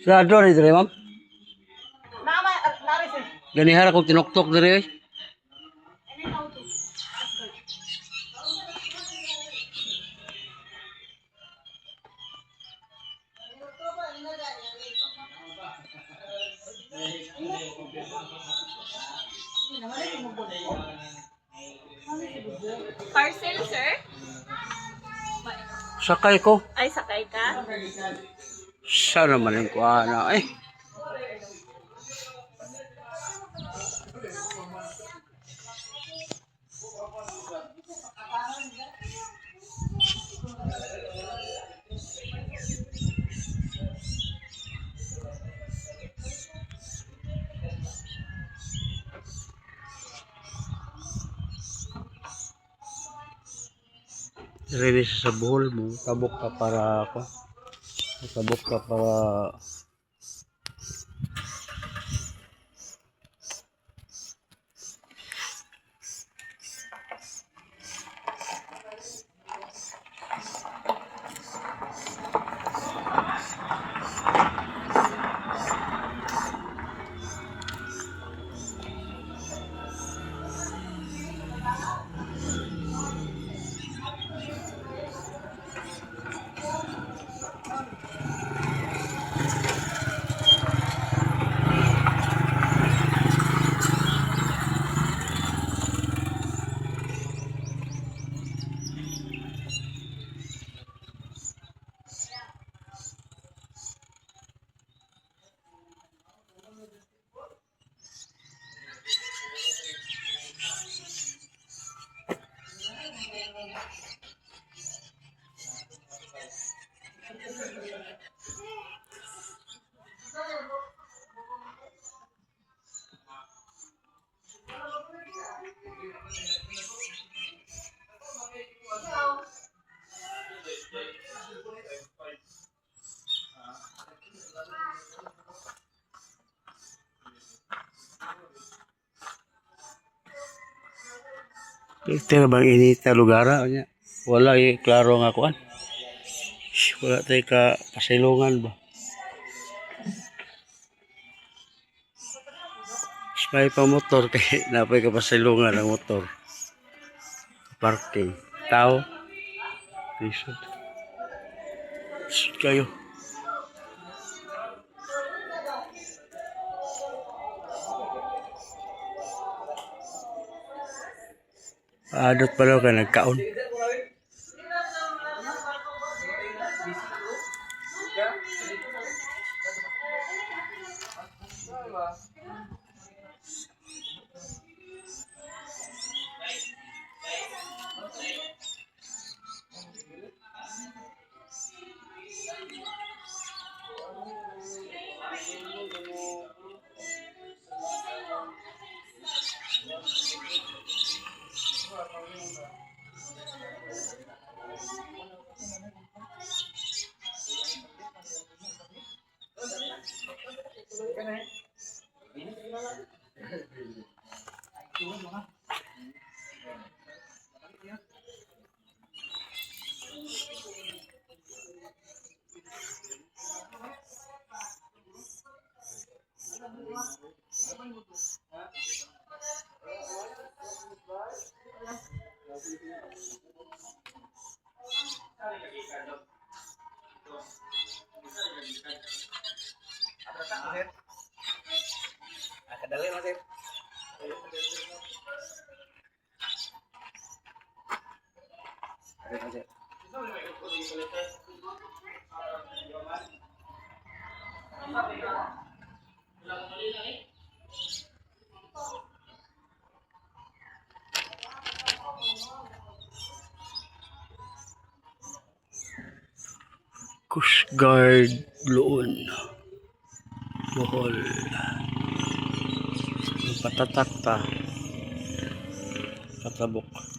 Sa doon ito, ma'am? Nari sir. Ganihara kong tinuktok diri. Parcel sir? Sakay ko. Ay, sakay ka? Siya naman yung kuha eh. Ready sa buhol mo. Tabok ka para ako. Tabok ka para ito na bang init na lugar? Wala klaro nga kuan. Wala tayo ka pasilungan ba? May pa motor kay napay ka pasilungan ang motor. Parking. Tao. Lisod. Lisod kayo. Adot pa daw ka nagkaon. Kadali mas sir. Coast Guard Loon Bohol patatak ta katabok.